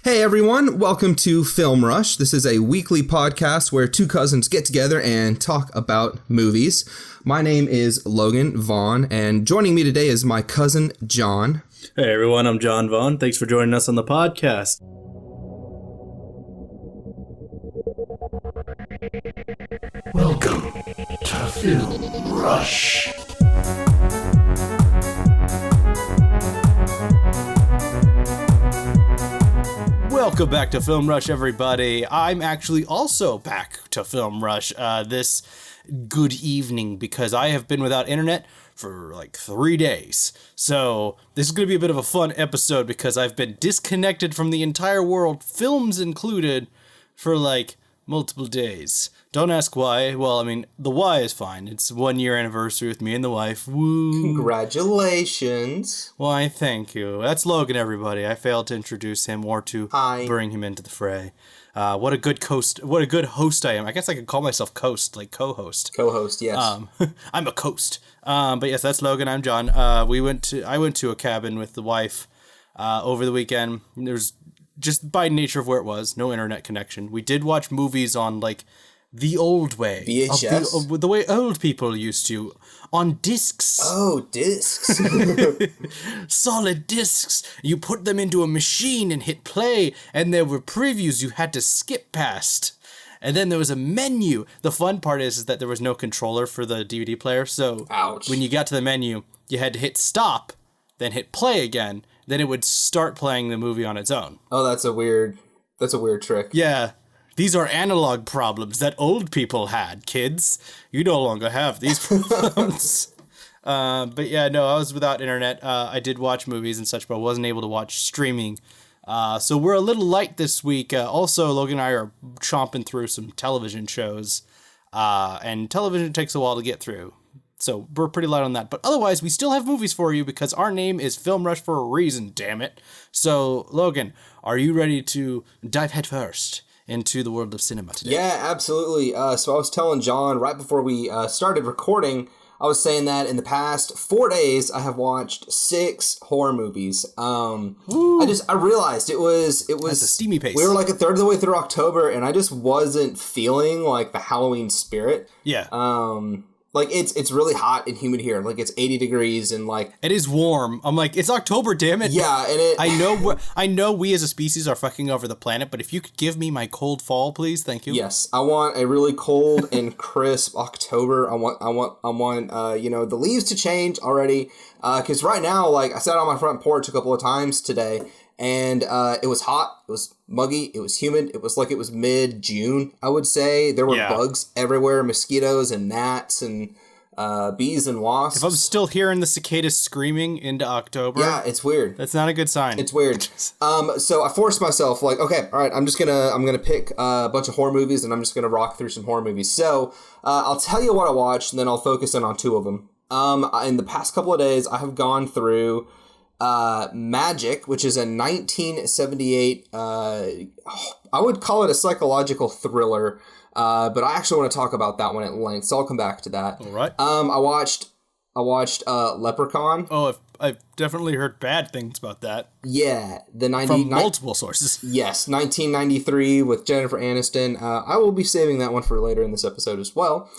Hey everyone, welcome to Film Rush. This is a weekly podcast where two cousins get together and talk about movies. My name is Logan Vaughn, and joining me today is my cousin John. Hey everyone, I'm John Vaughn. Thanks for joining us on the podcast. Welcome to Film Rush. Welcome back to Film Rush, everybody. I'm actually also back to Film Rush this good evening because I have been without internet for like 3 days. So this is going to be a bit of a fun episode because I've been disconnected from the entire world, films included, for like multiple days. Don't ask why. Well, I mean, the why is fine. It's 1 year anniversary with me and the wife. Woo! Congratulations. Why, thank you. That's Logan, everybody. I failed to introduce him or to bring him into the fray. What a good host I am. I guess I could call myself co-host. Co-host, yes. I'm a coast. But yes, that's Logan. I'm John. I went to a cabin with the wife over the weekend. There's just by nature of where it was, no internet connection. We did watch movies on like the old way. VHS? The way old people used to. On discs. Oh, discs. Solid discs. You put them into a machine and hit play, and there were previews you had to skip past. And then there was a menu. The fun part is that there was no controller for the DVD player, so Ouch. When you got to the menu, you had to hit stop, then hit play again, then it would start playing the movie on its own. Oh, that's a weird trick. Yeah. These are analog problems that old people had, kids. You no longer have these problems. But yeah, no, I was without internet. I did watch movies and such, but I wasn't able to watch streaming. So we're a little light this week. Also, Logan and I are chomping through some television shows. And television takes a while to get through. So we're pretty light on that. But otherwise, we still have movies for you because our name is Film Rush for a reason, damn it. So, Logan, are you ready to dive headfirst into the world of cinema today? Yeah, absolutely. So I was telling John right before we started recording, I was saying that in the past 4 days, I have watched 6 horror movies. I realized it was That's a steamy pace. We were like a third of the way through October, and I just wasn't feeling like the Halloween spirit. Yeah. Like it's really hot and humid here. Like it's 80 degrees and like it is warm. I'm like, it's October, damn it. Yeah, and I know we as a species are fucking over the planet, but if you could give me my cold fall, please, thank you. Yes, I want a really cold and crisp October. I want the leaves to change already. Because right now, like I sat on my front porch a couple of times today, and it was hot. It was muggy. It was humid. It was like it was mid-June, I would say. There were bugs everywhere, mosquitoes and gnats and bees and wasps. If I'm still hearing the cicadas screaming into October, yeah, it's weird. That's not a good sign. It's weird. So I forced myself, like, okay, all right, I'm gonna pick a bunch of horror movies, and I'm just gonna rock through some horror movies. So I'll tell you what I watched, and then I'll focus in on 2 of them. In the past couple of days, I have gone through Magic, which is a 1978, I would call it a psychological thriller, but I actually want to talk about that one at length, so I'll come back to that. All right. I watched Leprechaun. Oh, I've definitely heard bad things about that. Yeah, from multiple sources. Yes, 1993 with Jennifer Aniston. I will be saving that one for later in this episode as well.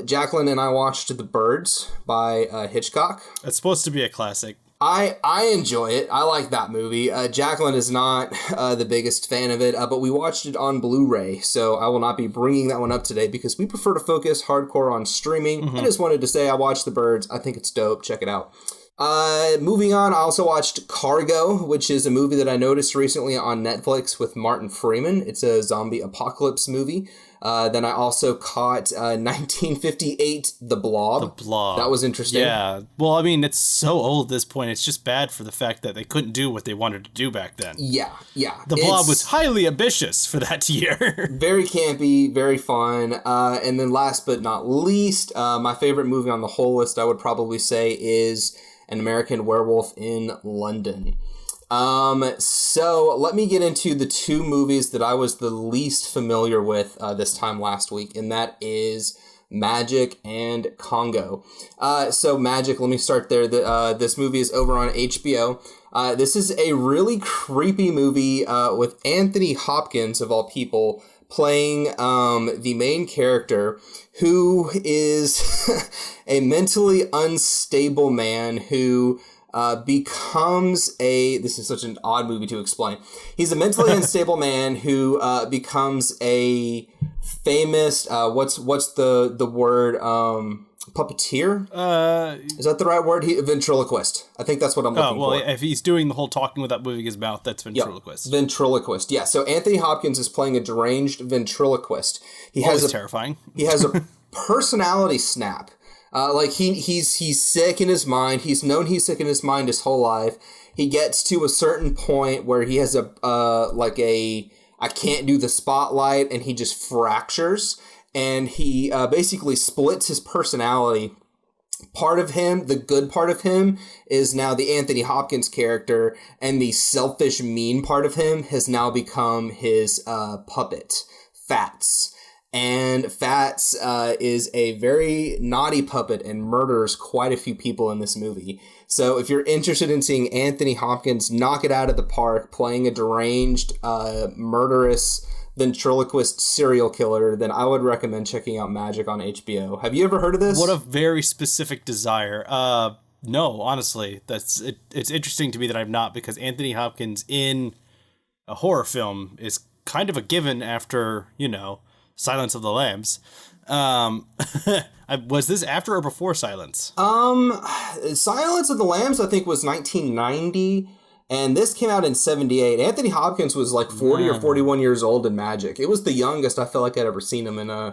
Jacqueline and I watched The Birds by Hitchcock. It's supposed to be a classic. I enjoy it. I like that movie. Jacqueline is not the biggest fan of it, but we watched it on Blu-ray, so I will not be bringing that one up today because we prefer to focus hardcore on streaming. Mm-hmm. I just wanted to say I watched The Birds. I think it's dope. Check it out. Moving on, I also watched Cargo, which is a movie that I noticed recently on Netflix with Martin Freeman. It's a zombie apocalypse movie. Then I also caught 1958, The Blob. The Blob. That was interesting. Yeah. Well, I mean, it's so old at this point. It's just bad for the fact that they couldn't do what they wanted to do back then. Yeah. The Blob was highly ambitious for that year. Very campy, very fun. And then last but not least, my favorite movie on the whole list, I would probably say, is An American Werewolf in London. So let me get into the 2 movies that I was the least familiar with this time last week, and that is Magic, and Congo. So Magic, let me start there. This movie is over on HBO. This is a really creepy movie with Anthony Hopkins, of all people, playing the main character, who is a mentally unstable man who becomes this is such an odd movie to explain. He's a mentally unstable man who becomes a famous, what's the word, puppeteer? Is that the right word? Ventriloquist. I think that's what I'm looking for. If he's doing the whole talking without moving his mouth, that's ventriloquist. Yep. Ventriloquist, yeah. So Anthony Hopkins is playing a deranged ventriloquist. Terrifying. He has a personality snap. He's sick in his mind. He's known he's sick in his mind his whole life. He gets to a certain point where he has I can't do the spotlight, and he just fractures. And he basically splits his personality. Part of him, the good part of him, is now the Anthony Hopkins character, and the selfish, mean part of him has now become his puppet, Fats. And Fats is a very naughty puppet and murders quite a few people in this movie. So if you're interested in seeing Anthony Hopkins knock it out of the park, playing a deranged, murderous ventriloquist serial killer, then I would recommend checking out Magic on HBO. Have you ever heard of this? What a very specific desire. No, honestly, it's interesting to me that I've not, because Anthony Hopkins in a horror film is kind of a given after, Silence of the Lambs. Was this after or before Silence? Silence of the Lambs, I think, was 1990. And this came out in 78. Anthony Hopkins was like 40 or 41 years old in Magic. It was the youngest I felt like I'd ever seen him in a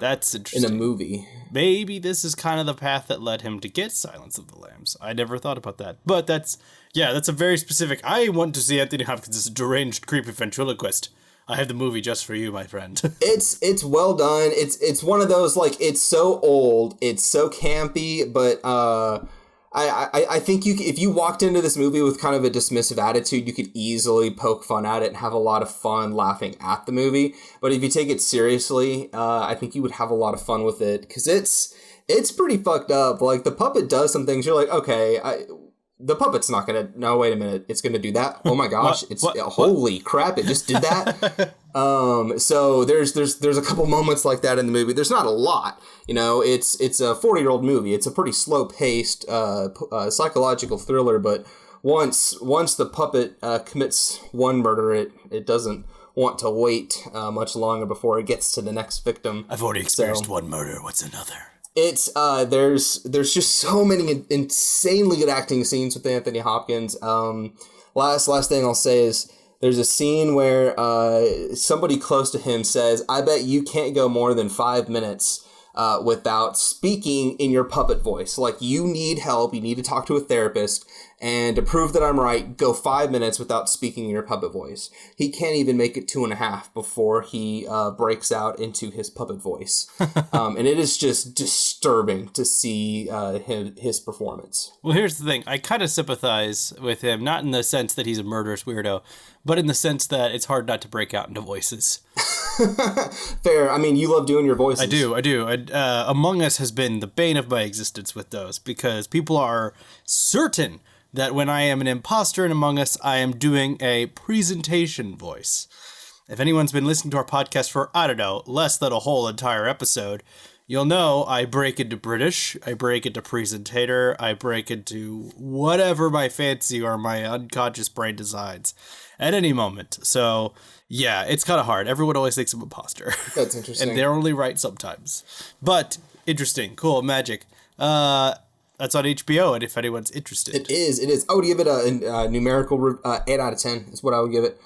movie. Maybe this is kind of the path that led him to get Silence of the Lambs. I never thought about that. But that's a very specific. I want to see Anthony Hopkins as a deranged, creepy ventriloquist. I have the movie just for you, my friend. It's well done. It's one of those, it's so old, it's so campy, but I think if you walked into this movie with kind of a dismissive attitude, you could easily poke fun at it and have a lot of fun laughing at the movie. But if you take it seriously, I think you would have a lot of fun with it, because it's pretty fucked up. The puppet does some things. You're like, okay, the puppet's not gonna. No, wait a minute. It's gonna do that. Oh my gosh! Holy crap! It just did that. So there's a couple moments like that in the movie. There's not a lot. It's a 40-year-old movie. It's a pretty slow paced psychological thriller. But once the puppet commits one murder, it doesn't want to wait much longer before it gets to the next victim. I've already experienced one murder. What's another? It's there's just so many insanely good acting scenes with Anthony Hopkins. Last thing I'll say is there's a scene where somebody close to him says, "I bet you can't go more than 5 minutes without speaking in your puppet voice. You need help. You need to talk to a therapist. And to prove that I'm right, go 5 minutes without speaking in your puppet voice." He can't even make it 2.5 before he breaks out into his puppet voice. And it is just disturbing to see his performance. Well, here's the thing. I kind of sympathize with him, not in the sense that he's a murderous weirdo, but in the sense that it's hard not to break out into voices. Fair. I mean, you love doing your voices. I do. Among Us has been the bane of my existence with those, because people are certain that when I am an imposter in Among Us, I am doing a presentation voice. If anyone's been listening to our podcast for, I don't know, less than a whole entire episode, you'll know I break into British, I break into presentator, I break into whatever my fancy or my unconscious brain decides at any moment. So, yeah, it's kind of hard. Everyone always thinks I'm an imposter. That's interesting. And they're only right sometimes. But, interesting, cool, Magic. That's on HBO, and if anyone's interested. It is. I would give it a numerical 8 out of 10 is what I would give it.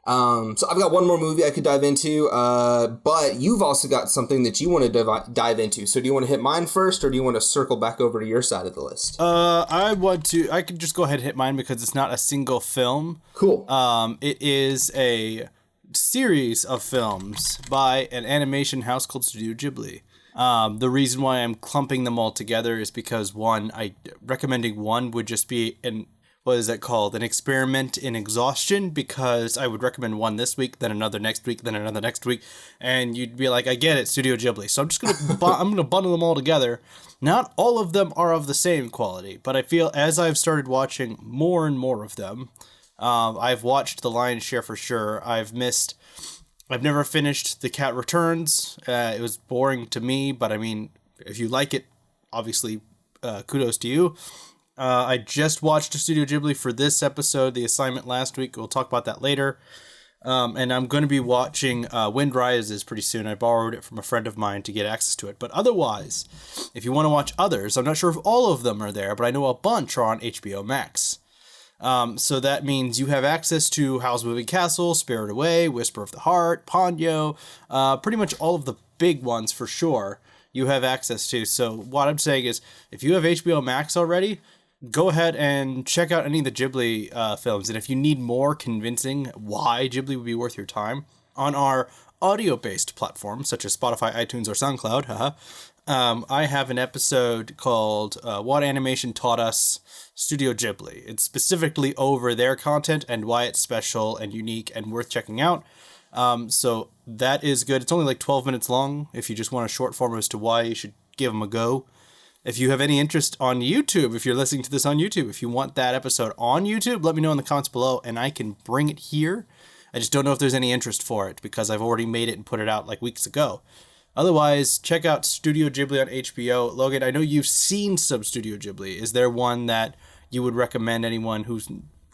So I've got one more movie I could dive into, but you've also got something that you want to dive into. So do you want to hit mine first, or do you want to circle back over to your side of the list? I could just go ahead and hit mine because it's not a single film. Cool. It is a series of films by an animation house called Studio Ghibli. The reason why I'm clumping them all together is because recommending one would just be what is that called? An experiment in exhaustion, because I would recommend one this week, then another next week, then another next week, and you'd be like, I get it, Studio Ghibli. So I'm just gonna bundle them all together. Not all of them are of the same quality, but I feel as I've started watching more and more of them, I've watched the lion's share for sure. I've never finished The Cat Returns. It was boring to me, but I mean, if you like it, obviously, kudos to you. I just watched Studio Ghibli for this episode, the assignment last week. We'll talk about that later. And I'm going to be watching Wind Rises pretty soon. I borrowed it from a friend of mine to get access to it. But otherwise, if you want to watch others, I'm not sure if all of them are there, but I know a bunch are on HBO Max. So that means you have access to Howl's Moving Castle, Spirited Away, Whisper of the Heart, Ponyo, pretty much all of the big ones for sure you have access to. So what I'm saying is, if you have HBO Max already, go ahead and check out any of the Ghibli films. And if you need more convincing why Ghibli would be worth your time, on our audio-based platforms, such as Spotify, iTunes, or SoundCloud, I have an episode called What Animation Taught Us Studio Ghibli. It's specifically over their content and why it's special and unique and worth checking out. So that is good. It's only like 12 minutes long if you just want a short form as to why you should give them a go. If you have any interest on YouTube, if you're listening to this on YouTube, if you want that episode on YouTube, let me know in the comments below and I can bring it here. I just don't know if there's any interest for it because I've already made it and put it out like weeks ago. Otherwise, check out Studio Ghibli on HBO. Logan, I know you've seen some Studio Ghibli. Is there one that you would recommend anyone who's,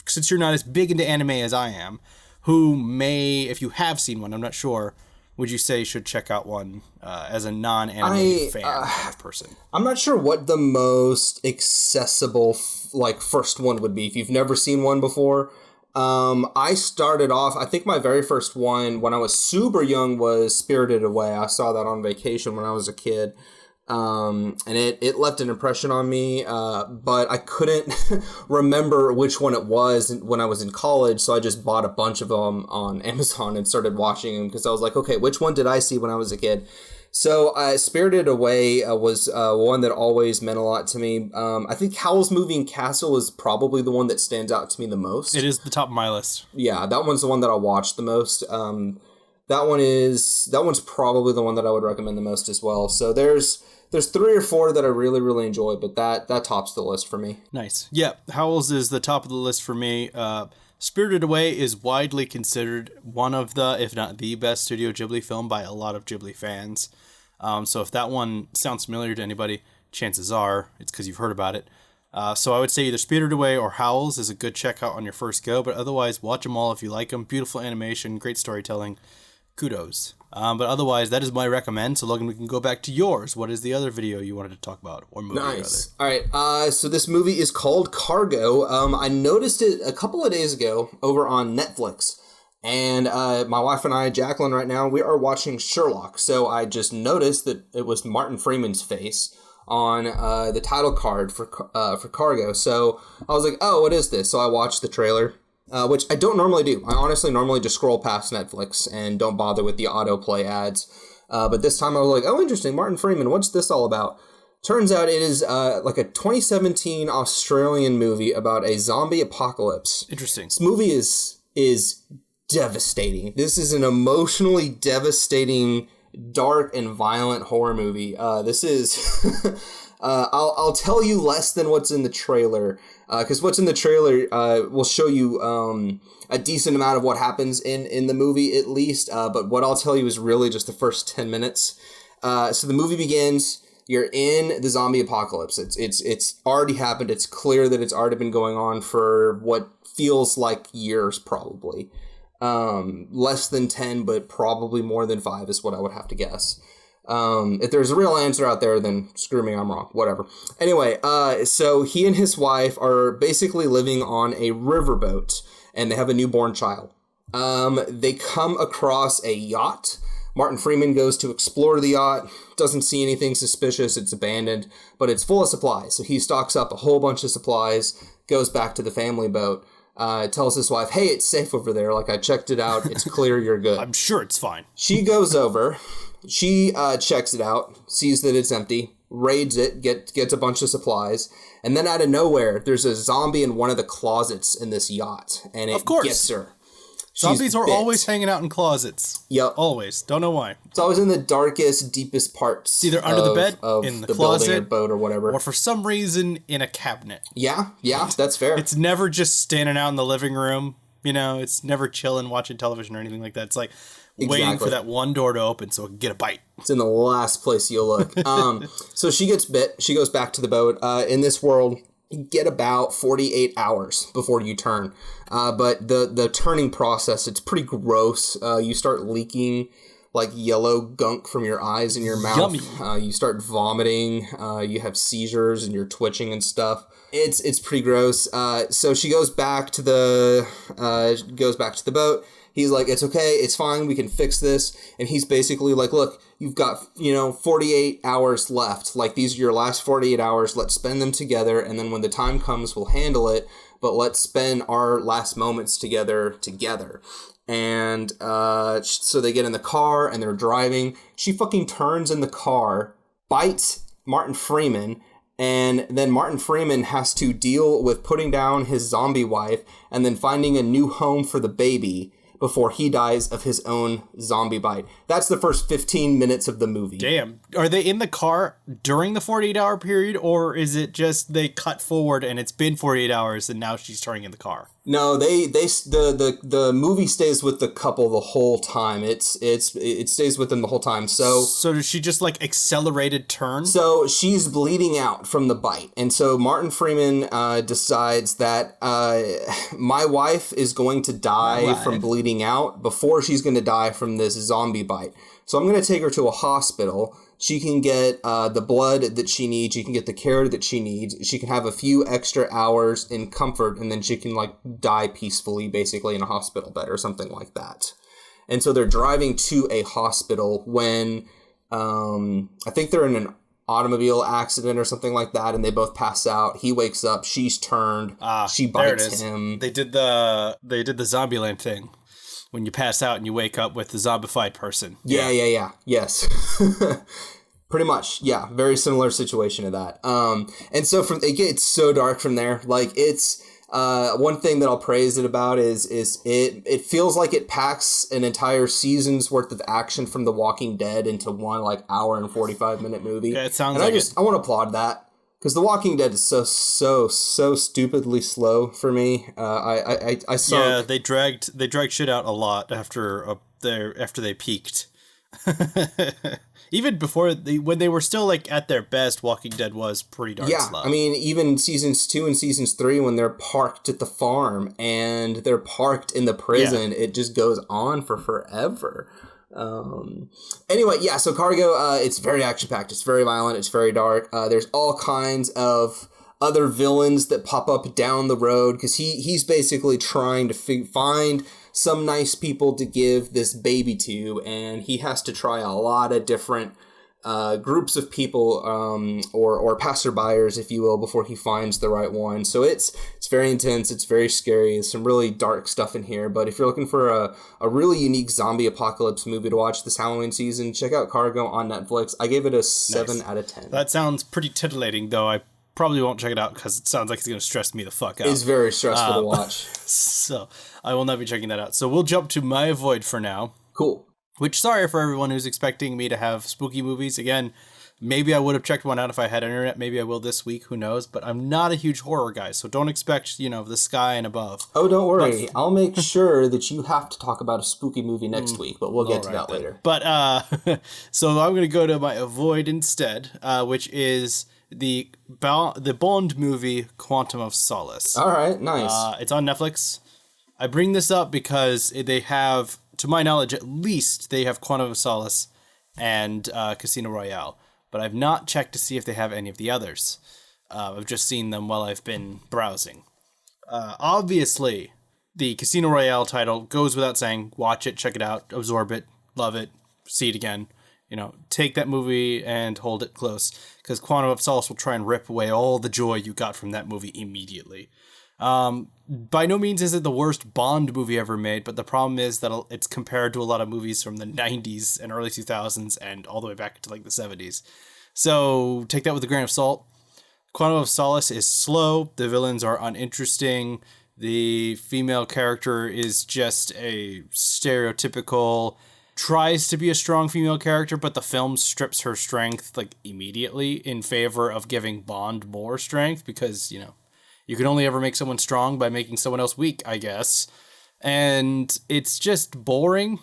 since you're not as big into anime as I am, who may, if you have seen one, I'm not sure, would you say should check out one as a non-anime fan person? I'm not sure what the most accessible first one would be if you've never seen one before. I started off, I think my very first one when I was super young was Spirited Away. I saw that on vacation when I was a kid. And it left an impression on me, but I couldn't remember which one it was when I was in college, so I just bought a bunch of them on Amazon and started watching them because I was like, okay, which one did I see when I was a kid? So Spirited Away was one that always meant a lot to me. I think Howl's Moving Castle is probably the one that stands out to me the most. It is the top of my list. Yeah, that one's the one that I watched the most. That one's probably the one that I would recommend the most as well. So there's 3 or 4 that I really, really enjoy, but that tops the list for me. Nice. Yeah, Howl's is the top of the list for me. Spirited Away is widely considered one of the, if not the best Studio Ghibli film by a lot of Ghibli fans. So if that one sounds familiar to anybody, chances are it's because you've heard about it. So I would say either Spirited Away or Howl's is a good checkout on your first go, but otherwise watch them all if you like them. Beautiful animation, great storytelling. Kudos. But otherwise, that is my recommend. So, Logan, we can go back to yours. What is the other video you wanted to talk about? Or movie, nice. Rather? All right. So this movie is called Cargo. I noticed it a couple of days ago over on Netflix. And my wife and I, Jacqueline, right now, we are watching Sherlock. So I just noticed that it was Martin Freeman's face on the title card for Cargo. So I was like, oh, what is this? So I watched the trailer. Which I don't normally do. I honestly normally just scroll past Netflix and don't bother with the autoplay ads. But this time I was like, oh, interesting, Martin Freeman, what's this all about? Turns out it is like a 2017 Australian movie about a zombie apocalypse. Interesting. This movie is devastating. This is an emotionally devastating, dark, and violent horror movie. This is... I'll tell you less than what's in the trailer, because what's in the trailer will show you a decent amount of what happens in the movie, at least. But what I'll tell you is really just the first 10 minutes. So the movie begins. You're in the zombie apocalypse. It's already happened. It's clear that it's already been going on for what feels like years, probably. Less than 10, but probably more than 5 is what I would have to guess. If there's a real answer out there, then screw me, I'm wrong. Whatever. Anyway, so he and his wife are basically living on a riverboat, and they have a newborn child. They come across a yacht. Martin Freeman goes to explore the yacht, doesn't see anything suspicious, it's abandoned, but it's full of supplies. So he stocks up a whole bunch of supplies, goes back to the family boat, tells his wife, hey, it's safe over there, like I checked it out, it's clear, you're good. I'm sure it's fine. She goes over... She checks it out, sees that it's empty, raids it, gets a bunch of supplies, and then out of nowhere, there's a zombie in one of the closets in this yacht, and it gets her. Zombies are always hanging out in closets. Yep. Always. Don't know why. It's always in the darkest, deepest parts. It's either under the bed, in the closet, building or boat or whatever. Or for some reason in a cabinet. Yeah, that's fair. It's never just standing out in the living room. You know, it's never chilling, watching television or anything like that. It's like waiting for that one door to open so it can get a bite. It's in the last place you'll look. So she gets bit. She goes back to the boat. In this world, you get about 48 hours before you turn. But the turning process, it's pretty gross. You start leaking like yellow gunk from your eyes and your mouth. Yummy. You start vomiting. You have seizures and you're twitching and stuff. It's pretty gross. So she goes back to the boat. He's like, it's okay, it's fine, we can fix this. And he's basically like, look, you've got, 48 hours left. Like, these are your last 48 hours. Let's spend them together. And then when the time comes, we'll handle it. But let's spend our last moments together. And so they get in the car and they're driving. She fucking turns in the car, bites Martin Freeman, and then Martin Freeman has to deal with putting down his zombie wife and then finding a new home for the baby before he dies of his own zombie bite. That's the first 15 minutes of the movie. Damn. Are they in the car during the 48-hour period, or is it just they cut forward and it's been 48 hours and now she's turning in the car? No, the movie stays with the couple the whole time. It stays with them the whole time. So does she just like accelerated turn? So she's bleeding out from the bite, and so Martin Freeman decides that my wife is going to die from bleeding out before she's going to die from this zombie bite. So I'm going to take her to a hospital. She can get the blood that she needs. She can get the care that she needs. She can have a few extra hours in comfort, and then she can like die peacefully, basically in a hospital bed or something like that. And so they're driving to a hospital when I think they're in an automobile accident or something like that, and they both pass out. He wakes up. She's turned. She bites him. They did the Zombieland thing. When you pass out and you wake up with the zombified person. Yeah. Yes. Pretty much. Yeah. Very similar situation to that. And so it gets so dark from there. Like, it's one thing that I'll praise it about is it feels like it packs an entire season's worth of action from The Walking Dead into one like hour and 45-minute movie. Yeah, it sounds and like I want to applaud that. Because The Walking Dead is so stupidly slow for me. I saw. Yeah, they dragged shit out a lot after they peaked. Even before when they were still like at their best, Walking Dead was pretty darn slow. I mean, even seasons 2 and seasons 3, when they're parked at the farm and they're parked in the prison, it just goes on for forever. Anyway, yeah, so Cargo, it's very action-packed, it's very violent, it's very dark. There's all kinds of other villains that pop up down the road, because he's basically trying to find some nice people to give this baby to, and he has to try a lot of different groups of people, or passerbyers, if you will, before he finds the right one. So it's very intense. It's very scary. There's some really dark stuff in here. But if you're looking for a really unique zombie apocalypse movie to watch this Halloween season, check out Cargo on Netflix. I gave it a 7 out of 10. That sounds pretty titillating, though. I probably won't check it out because it sounds like it's going to stress me the fuck out. It's very stressful to watch. So I will not be checking that out. So we'll jump to my avoid for now. Cool. Which, sorry for everyone who's expecting me to have spooky movies. Again, maybe I would have checked one out if I had internet. Maybe I will this week. Who knows? But I'm not a huge horror guy, so don't expect, the sky and above. Oh, don't worry. I'll make sure that you have to talk about a spooky movie next week, but we'll get to that later. But, so I'm going to go to my avoid instead, which is the Bond movie Quantum of Solace. All right, nice. It's on Netflix. I bring this up because they have, to my knowledge, at least they have Quantum of Solace and Casino Royale, but I've not checked to see if they have any of the others. I've just seen them while I've been browsing. Obviously, the Casino Royale title goes without saying. Watch it, check it out, absorb it, love it, see it again. Take that movie and hold it close, because Quantum of Solace will try and rip away all the joy you got from that movie immediately. By no means is it the worst Bond movie ever made, but the problem is that it's compared to a lot of movies from the 90s and early 2000s and all the way back to like the 70s. So take that with a grain of salt. Quantum of Solace is slow. The villains are uninteresting. The female character is just a stereotypical, tries to be a strong female character, but the film strips her strength like immediately in favor of giving Bond more strength because, you know, you can only ever make someone strong by making someone else weak, I guess. And it's just boring.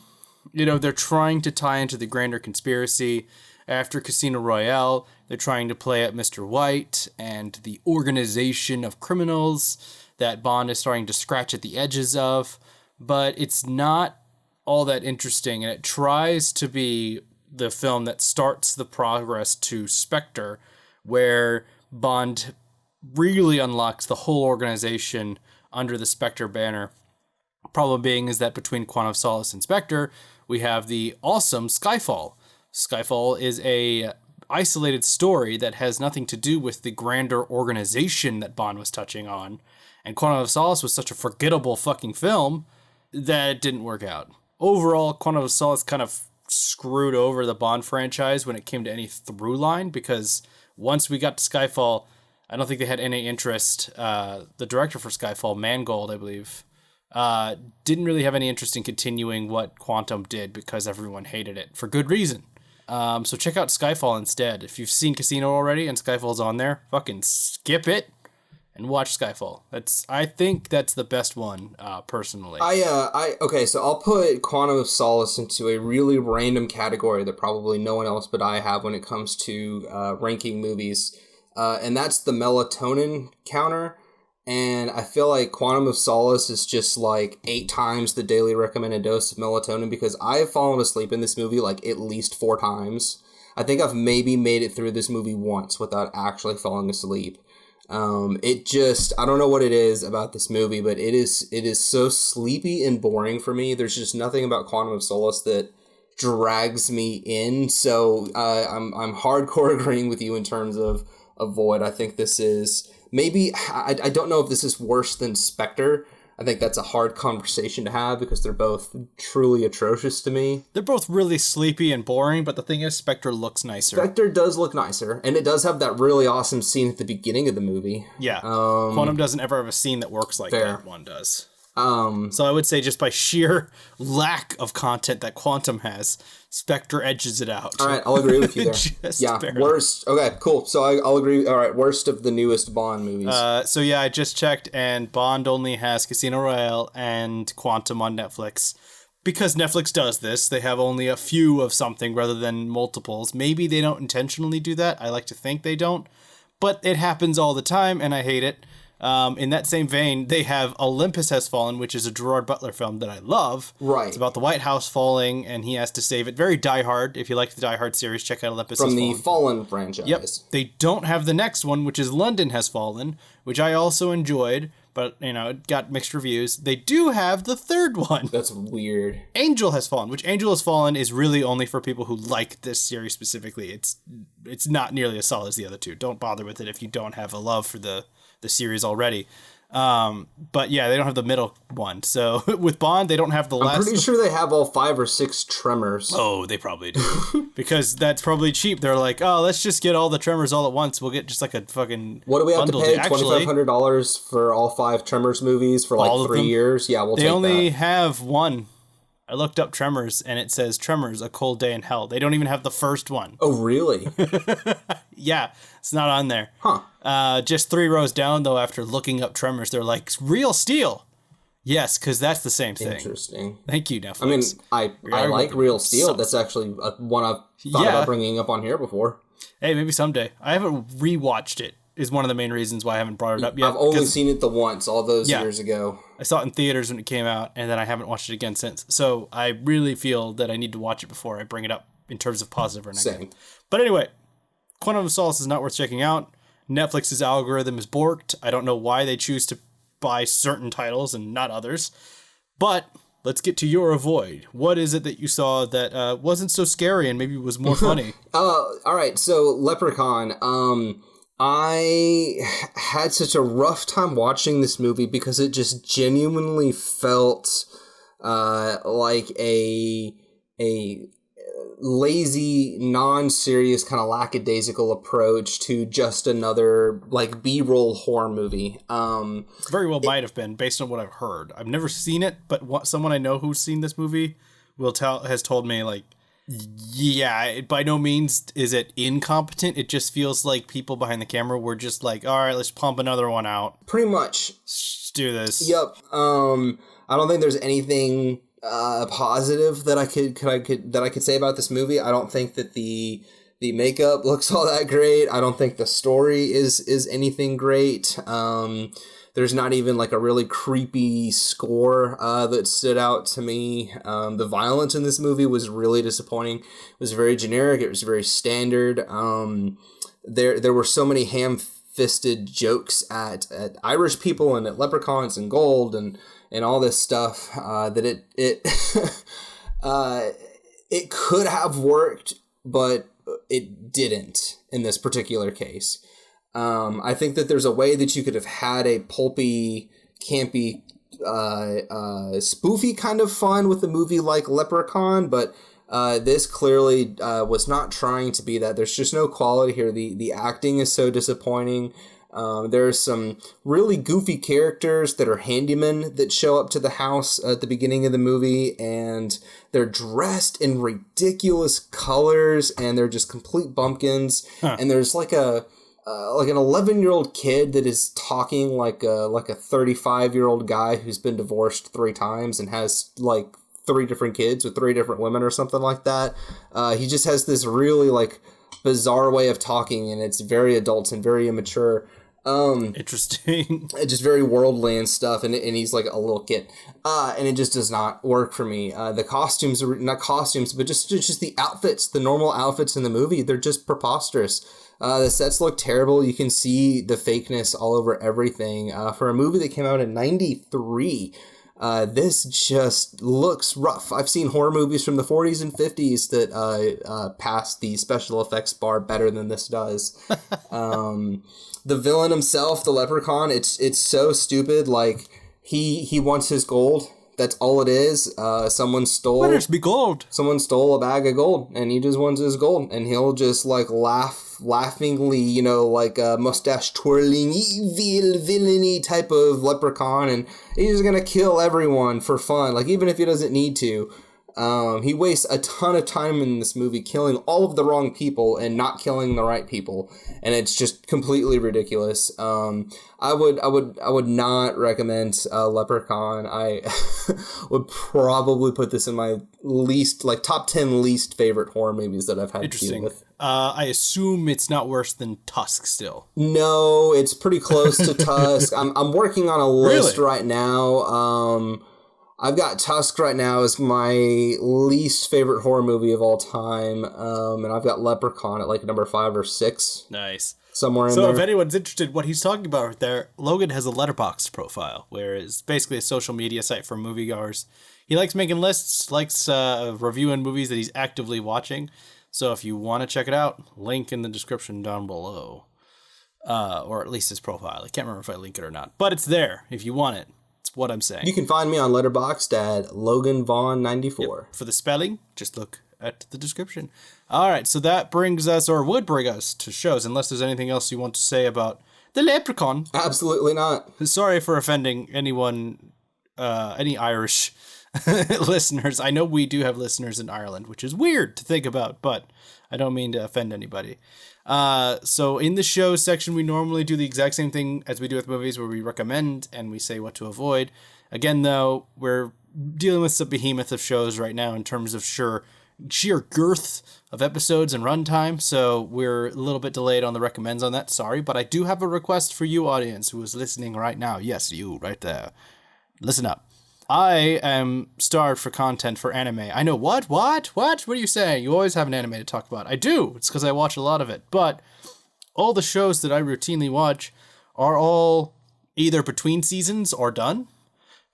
You know, they're trying to tie into the grander conspiracy. After Casino Royale, they're trying to play at Mr. White and the organization of criminals that Bond is starting to scratch at the edges of. But it's not all that interesting, and it tries to be the film that starts the progress to Spectre, where Bond really unlocks the whole organization under the Spectre banner. Problem being is that between Quantum of Solace and Spectre, we have the awesome Skyfall. Skyfall is a isolated story that has nothing to do with the grander organization that Bond was touching on. And Quantum of Solace was such a forgettable fucking film that it didn't work out. Overall, Quantum of Solace kind of screwed over the Bond franchise when it came to any through line, because once we got to Skyfall, I don't think they had any interest. The director for Skyfall, Mangold, I believe, didn't really have any interest in continuing what Quantum did because everyone hated it for good reason. So check out Skyfall instead. If you've seen Casino already and Skyfall's on there, fucking skip it and watch Skyfall. I think that's the best one, personally. Okay, so I'll put Quantum of Solace into a really random category that probably no one else but I have when it comes to ranking movies, and that's the melatonin counter. And I feel like Quantum of Solace is just like 8 times the daily recommended dose of melatonin, because I have fallen asleep in this movie like at least 4 times. I think I've maybe made it through this movie once without actually falling asleep. I don't know what it is about this movie, but it is so sleepy and boring for me. There's just nothing about Quantum of Solace that drags me in. So I'm hardcore agreeing with you in terms of Void. I think this is maybe, I don't know if this is worse than Spectre. I think that's a hard conversation to have because they're both truly atrocious to me. They're both really sleepy and boring, but the thing is, Spectre looks nicer. Spectre does look nicer, and it does have that really awesome scene at the beginning of the movie. Yeah. Quantum doesn't ever have a scene that works like that one does. So I would say just by sheer lack of content that Quantum has, Spectre edges it out. All right, I'll agree with you there. Yeah, barely. Worst. Okay, cool. So I'll agree. All right, worst of the newest Bond movies. I just checked, and Bond only has Casino Royale and Quantum on Netflix. Because Netflix does this, they have only a few of something rather than multiples. Maybe they don't intentionally do that. I like to think they don't. But it happens all the time, and I hate it. In that same vein, they have Olympus Has Fallen, which is a Gerard Butler film that I love. Right. It's about the White House falling, and he has to save it. Very Die Hard. If you like the Die Hard series, check out Olympus Has Fallen. From the Fallen franchise. Yep. They don't have the next one, which is London Has Fallen, which I also enjoyed, but, it got mixed reviews. They do have the third one. That's weird. Angel Has Fallen, which Angel Has Fallen is really only for people who like this series specifically. It's not nearly as solid as the other two. Don't bother with it if you don't have a love for the series already. But yeah, they don't have the middle one. So with Bond, they don't have the last. I'm pretty sure they have all 5 or 6 Tremors. Oh, they probably do. Because that's probably cheap. They're like, oh, let's just get all the Tremors all at once. We'll get just like a fucking What do we have to pay? $2,500 for all 5 Tremors movies for like 3 years? Yeah, we'll take that. They only have one. I looked up Tremors, and it says Tremors, A Cold Day in Hell. They don't even have the first one. Oh, really? Yeah, it's not on there. Huh. Just 3 rows down, though, after looking up Tremors, they're like, Real Steel. Yes, because that's the same thing. Interesting. Thank you, Netflix. I mean, I like Real Steel. That's actually one I've thought about bringing up on here before. Hey, maybe someday. I haven't rewatched it. Is one of the main reasons why I haven't brought it up yet. I've only seen it the once, all those years ago. I saw it in theaters when it came out, and then I haven't watched it again since. So I really feel that I need to watch it before I bring it up in terms of positive or negative. Same. But anyway, Quantum of Solace is not worth checking out. Netflix's algorithm is borked. I don't know why they choose to buy certain titles and not others. But let's get to your avoid. What is it that you saw that wasn't so scary and maybe was more funny? All right, so Leprechaun. I had such a rough time watching this movie because it just genuinely felt like a lazy, non-serious, kind of lackadaisical approach to just another like B-roll horror movie. Very well might have been based on what I've heard. I've never seen it, but someone I know who's seen this movie has told me like, yeah, by no means is it incompetent. It just feels like people behind the camera were just like, all right, let's pump another one out. Pretty much. Let's do this. Yep. I don't think there's anything positive that I could say about this movie. I don't think that the makeup looks all that great. I don't think the story is anything great. There's not even like a really creepy score that stood out to me. The violence in this movie was really disappointing. It was very generic. It was very standard. There were so many ham-fisted jokes at Irish people and at leprechauns and gold and all this stuff that it could have worked, but it didn't in this particular case. I think that there's a way that you could have had a pulpy, campy, spoofy kind of fun with a movie like Leprechaun, but this clearly was not trying to be that. There's just no quality here. The acting is so disappointing. There's some really goofy characters that are handymen that show up to the house at the beginning of the movie, and they're dressed in ridiculous colors, and they're just complete bumpkins. Huh. And there's like an 11-year-old kid that is talking like a 35-year-old guy who's been divorced 3 times and has like 3 different kids with 3 different women or something like that. He just has this really like bizarre way of talking, and it's very adult and very immature. Interesting. Just very worldly and stuff, and he's like a little kid, and it just does not work for me. The costumes are not costumes, but just the outfits, the normal outfits in the movie, they're just preposterous. The sets look terrible. You can see the fakeness all over everything. For a movie that came out in '93, this just looks rough. I've seen horror movies from the 40s and 50s that pass the special effects bar better than this does. The villain himself, the leprechaun, it's so stupid. Like he wants his gold. That's all it is. Someone stole. Let us be gold. Someone stole a bag of gold, and he just wants his gold, and he'll just like laughingly, like a mustache twirling, evil villainy type of leprechaun, and he's just gonna kill everyone for fun, like even if he doesn't need to. He wastes a ton of time in this movie killing all of the wrong people and not killing the right people, and it's just completely ridiculous. I would not recommend Leprechaun. I would probably put this in my top 10 least favorite horror movies that I've had to deal with. I assume it's not worse than Tusk still. No, it's pretty close to Tusk. I'm working on a list right now. I've got Tusk right now as my least favorite horror movie of all time, and I've got Leprechaun at like number 5 or 6. Nice. Somewhere in there. there. So if anyone's interested, what he's talking about right there, Logan has a Letterboxd profile, where it's basically a social media site for moviegoers. He likes making lists, likes reviewing movies that he's actively watching. So if you want to check it out, link in the description down below. Or at least his profile. I can't remember if I link it or not, but it's there if you want it. What I'm saying. You can find me on Letterboxd at Logan Vaughn 94. Yep. For the spelling, just look at the description. All right, so that brings us, or would bring us, to shows, unless there's anything else you want to say about the Leprechaun. Absolutely not. Sorry for offending anyone, any Irish listeners. I know we do have listeners in Ireland, which is weird to think about, but I don't mean to offend anybody. So in the show section, we normally do the exact same thing as we do with movies, where we recommend and we say what to avoid. Again, though, we're dealing with some behemoth of shows right now in terms of sheer girth of episodes and runtime. So we're a little bit delayed on the recommends on that. Sorry, but I do have a request for you, audience, who is listening right now. Yes, you right there. Listen up. I am starved for content for anime. I know, what? What are you saying? You always have an anime to talk about. I do. It's because I watch a lot of it. But all the shows that I routinely watch are all either between seasons or done.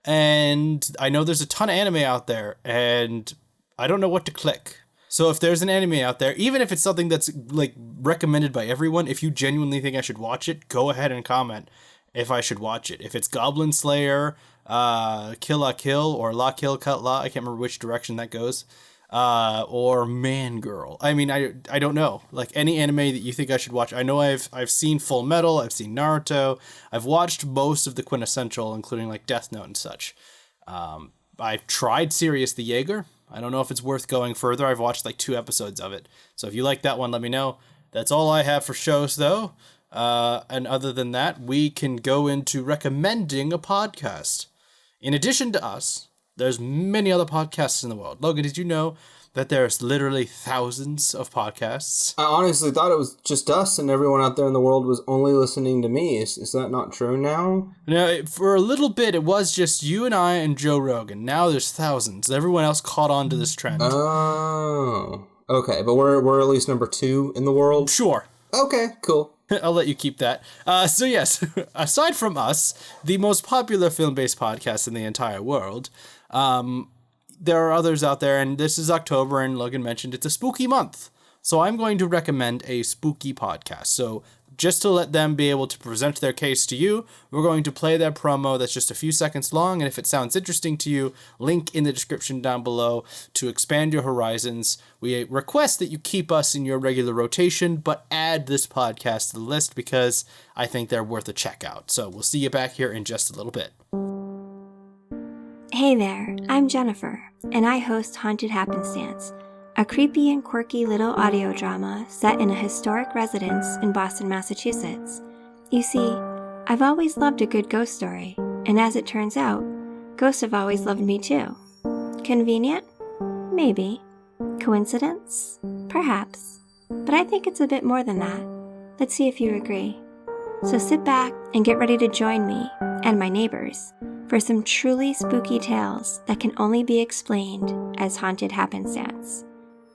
And I know there's a ton of anime out there, and I don't know what to click. So if there's an anime out there, even if it's something that's like recommended by everyone, if you genuinely think I should watch it, go ahead and comment if I should watch it. If it's Goblin Slayer, Kill La Kill, or La Kill Cut La, I can't remember which direction that goes. or Man Girl. I mean, I don't know. Like any anime that you think I should watch. I know I've seen Full Metal, I've seen Naruto, I've watched most of the quintessential, including like Death Note and such. I've tried Sirius the Jaeger. I don't know if it's worth going further. I've watched like 2 episodes of it. So if you like that one, let me know. That's all I have for shows though. And other than that, we can go into recommending a podcast. In addition to us, there's many other podcasts in the world. Logan, did you know that there's literally thousands of podcasts? I honestly thought it was just us and everyone out there in the world was only listening to me. Is that not true now? No, for a little bit, it was just you and I and Joe Rogan. Now there's thousands. Everyone else caught on to this trend. Oh, okay. But we're at least number 2 in the world? Sure. Okay, cool. I'll let you keep that. So yes, aside from us, the most popular film-based podcast in the entire world, there are others out there, and this is October, and Logan mentioned it's a spooky month. So I'm going to recommend a spooky podcast. So just to let them be able to present their case to you, we're going to play their promo that's just a few seconds long, and if it sounds interesting to you, link in the description down below to expand your horizons. We request that you keep us in your regular rotation, but add this podcast to the list because I think they're worth a check out. So we'll see you back here in just a little bit. Hey there, I'm Jennifer, and I host Haunted Happenstance, a creepy and quirky little audio drama set in a historic residence in Boston, Massachusetts. You see, I've always loved a good ghost story, and as it turns out, ghosts have always loved me too. Convenient? Maybe. Coincidence? Perhaps. But I think it's a bit more than that. Let's see if you agree. So sit back and get ready to join me, and my neighbors, for some truly spooky tales that can only be explained as Haunted Happenstance.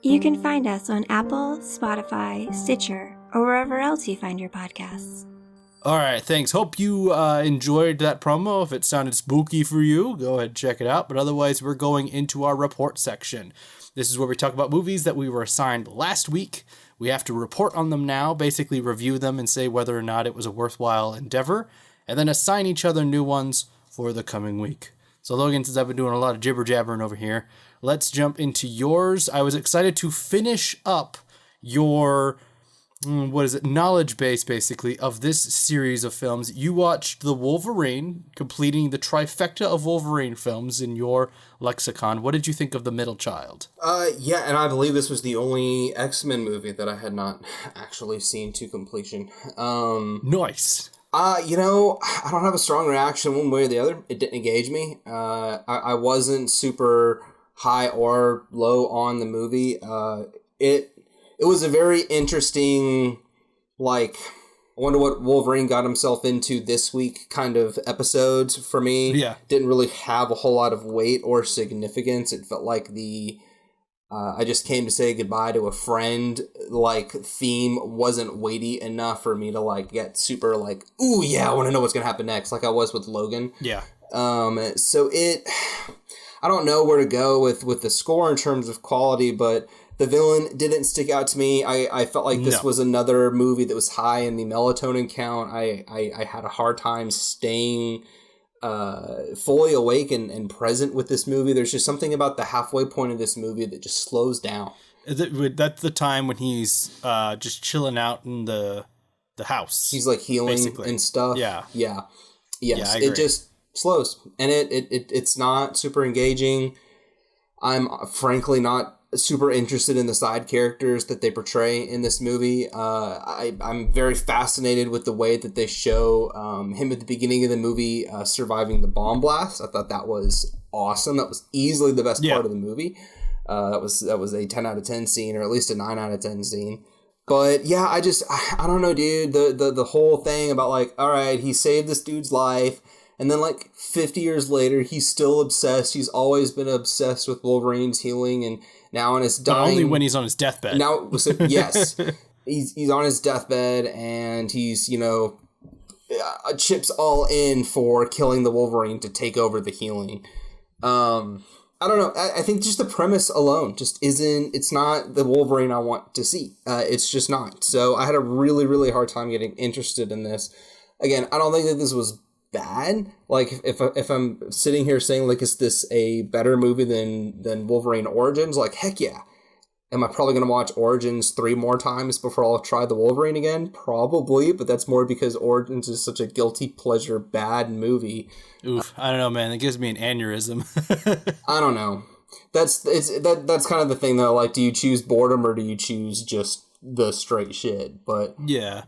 You can find us on Apple, Spotify, Stitcher, or wherever else you find your podcasts. All right, thanks. Hope you enjoyed that promo. If it sounded spooky for you, go ahead and check it out. But otherwise, we're going into our report section. This is where we talk about movies that we were assigned last week. We have to report on them now, basically review them and say whether or not it was a worthwhile endeavor, and then assign each other new ones for the coming week. So Logan, since I've been doing a lot of jibber-jabbering over here, let's jump into yours. I was excited to finish up your, knowledge base, basically, of this series of films. You watched The Wolverine, completing the trifecta of Wolverine films in your lexicon. What did you think of The Middle Child? Yeah, and I believe this was the only X-Men movie that I had not actually seen to completion. Nice. I don't have a strong reaction one way or the other. It didn't engage me. I wasn't super high or low on the movie. It was a very interesting, I wonder what Wolverine got himself into this week kind of episodes for me. Yeah. Didn't really have a whole lot of weight or significance. It felt like the I just came to say goodbye to a friend, theme wasn't weighty enough for me to, get super, ooh, yeah, I want to know what's going to happen next, like I was with Logan. Yeah. So I don't know where to go with the score in terms of quality, but the villain didn't stick out to me. I felt like this was another movie that was high in the melatonin count. I had a hard time staying fully awake and present with this movie. There's just something about the halfway point of this movie that just slows down. That's the time when he's just chilling out in the house. He's healing basically. And stuff. Yeah. Yeah. Yes. Yeah, it just slows, and it's not super engaging. I'm frankly not super interested in the side characters that they portray in this movie. I'm very fascinated with the way that they show him at the beginning of the movie surviving the bomb blast. I thought that was awesome. That was easily the best part of the movie. That was a 10 out of 10 scene, or at least a 9 out of 10 scene. But yeah, I don't know, dude. The whole thing about all right, he saved this dude's life, and then 50 years later, he's still obsessed. He's always been obsessed with Wolverine's healing, and now on his dying... But only when he's on his deathbed. Now, yes. he's on his deathbed, and he's, chips all in for killing the Wolverine to take over the healing. I don't know. I think just the premise alone just isn't... It's not the Wolverine I want to see. It's just not. So I had a really, really hard time getting interested in this. Again, I don't think that this was bad. Like if I'm sitting here saying like, is this a better movie than Wolverine Origins? Like, heck yeah. Am I probably going to watch Origins 3 more times before I'll try the Wolverine again? Probably, but that's more because Origins is such a guilty pleasure bad movie. Oof, I don't know, man. It gives me an aneurysm. I don't know. That's kind of the thing though. Like, do you choose boredom or do you choose just the straight shit? But yeah.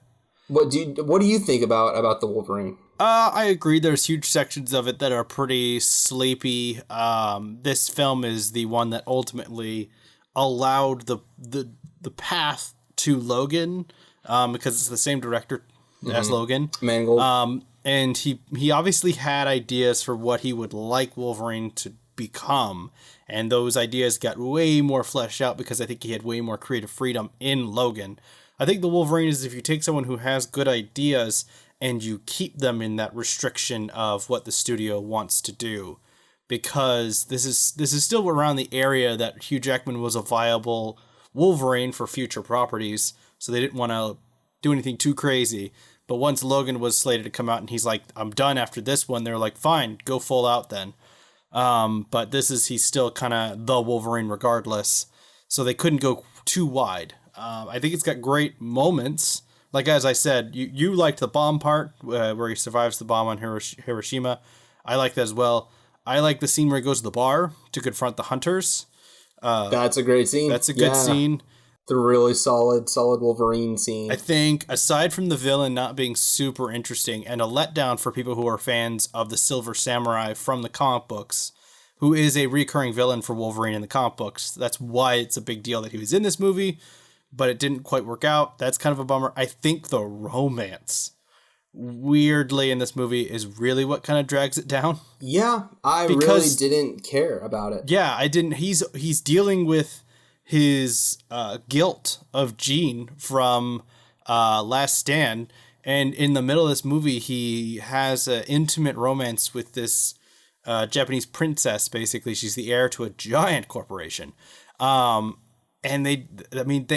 What do you think about the Wolverine? I agree. There's huge sections of it that are pretty sleepy. This film is the one that ultimately allowed the path to Logan, because it's the same director as Logan. Mangold. And he obviously had ideas for what he would like Wolverine to become, and those ideas got way more fleshed out because I think he had way more creative freedom in Logan. I think the Wolverine is if you take someone who has good ideas and you keep them in that restriction of what the studio wants to do, because this is still around the area that Hugh Jackman was a viable Wolverine for future properties, so they didn't want to do anything too crazy. But once Logan was slated to come out and he's like, I'm done after this one, they're like, fine, go full out then. But he's still kind of the Wolverine regardless, so they couldn't go too wide. I think it's got great moments. Like, as I said, you liked the bomb part where he survives the bomb on Hiroshima. I like that as well. I like the scene where he goes to the bar to confront the hunters. That's a great scene. That's a good scene. The really solid Wolverine scene. I think, aside from the villain not being super interesting and a letdown for people who are fans of the Silver Samurai from the comic books, who is a recurring villain for Wolverine in the comic books. That's why it's a big deal that he was in this movie, but it didn't quite work out. That's kind of a bummer. I think the romance, weirdly, in this movie is really what kind of drags it down. Yeah, I really didn't care about it. Yeah, I didn't. He's dealing with his guilt of Jean from Last Stand, and in the middle of this movie, he has an intimate romance with this Japanese princess. Basically, she's the heir to a giant corporation. And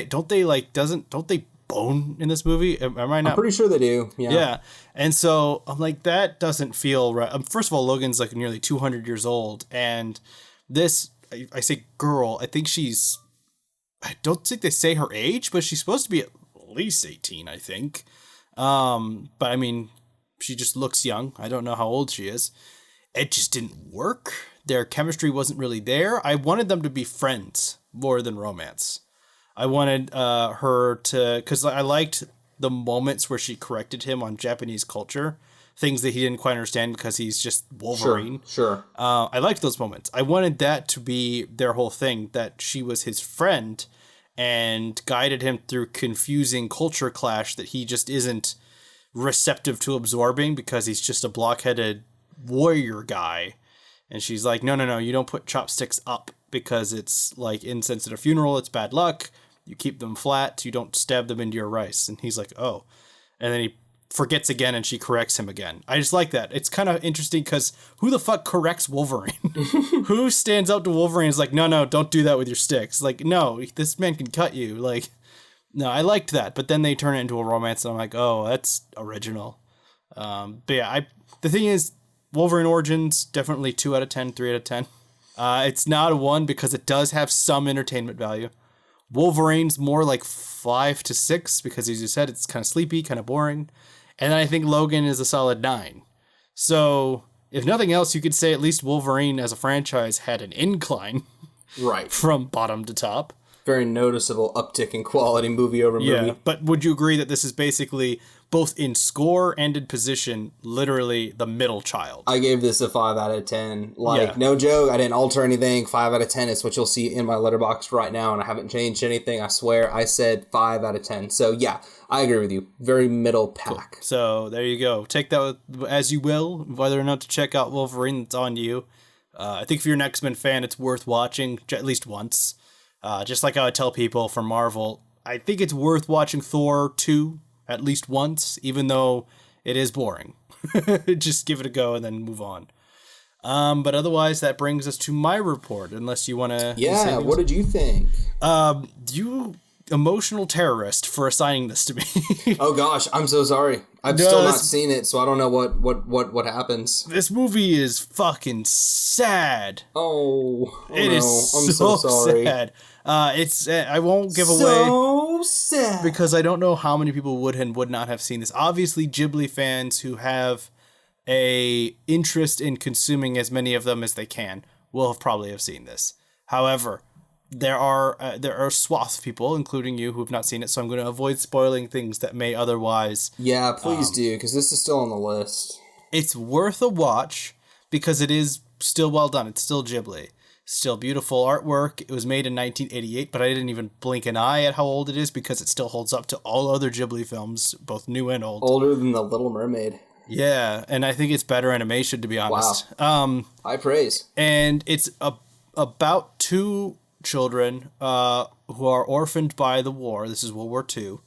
don't they bone in this movie? Am I not? I'm pretty sure they do. Yeah. Yeah. And so I'm like, that doesn't feel right. First of all, Logan's like nearly 200 years old. And this, I say girl, I don't think they say her age, but she's supposed to be at least 18, I think. But I mean, she just looks young. I don't know how old she is. It just didn't work. Their chemistry wasn't really there. I wanted them to be friends more than romance. I wanted her to, because I liked the moments where she corrected him on Japanese culture, things that he didn't quite understand because he's just Wolverine. Sure. I liked those moments. I wanted that to be their whole thing, that she was his friend and guided him through confusing culture clash that he just isn't receptive to absorbing because he's just a blockheaded warrior guy. And she's like, no, you don't put chopsticks up because it's like incense at a funeral. It's bad luck. You keep them flat. You don't stab them into your rice. And he's like, oh. And then he forgets again and she corrects him again. I just like that. It's kind of interesting because who the fuck corrects Wolverine? Who stands up to Wolverine and is like, no, don't do that with your sticks. Like, no, this man can cut you. Like, no, I liked that. But then they turn it into a romance and I'm like, oh, that's original. But yeah, the thing is, Wolverine Origins, definitely 2 out of 10, 3 out of 10. It's not a 1 because it does have some entertainment value. Wolverine's more like 5 to 6 because, as you said, it's kind of sleepy, kind of boring. And then I think Logan is a solid 9. So, if nothing else, you could say at least Wolverine as a franchise had an incline. Right. From bottom to top. Very noticeable uptick in quality movie over movie. Yeah, but would you agree that this is basically, both in score and in position, literally the middle child? I gave this a 5 out of 10. No joke, I didn't alter anything. 5 out of 10 is what you'll see in my Letterboxd right now, and I haven't changed anything. I swear, I said 5 out of 10. So yeah, I agree with you. Very middle pack. Cool. So there you go. Take that as you will. Whether or not to check out Wolverine, it's on you. I think if you're an X-Men fan, it's worth watching at least once. Just like I would tell people from Marvel, I think it's worth watching Thor 2 at least once, even though it is boring. Just give it a go and then move on. But otherwise, that brings us to my report, unless you want to... Yeah, what did you think? emotional terrorist for assigning this to me. Oh gosh, I'm so sorry. I've still not seen it, so I don't know what happens. This movie is fucking sad. It is I'm so sorry. Sad. I won't give away so sad because I don't know how many people would and would not have seen this. Obviously, Ghibli fans who have a interest in consuming as many of them as they can will probably have seen this. However, there are swaths of people, including you, who have not seen it, so I'm going to avoid spoiling things that may otherwise... Yeah, please do, because this is still on the list. It's worth a watch, because it is still well done. It's still Ghibli. Still beautiful artwork. It was made in 1988, but I didn't even blink an eye at how old it is, because it still holds up to all other Ghibli films, both new and old. Older than The Little Mermaid. Yeah, and I think it's better animation, to be honest. Wow. High praise. And it's about two children who are orphaned by the war. This is World War II.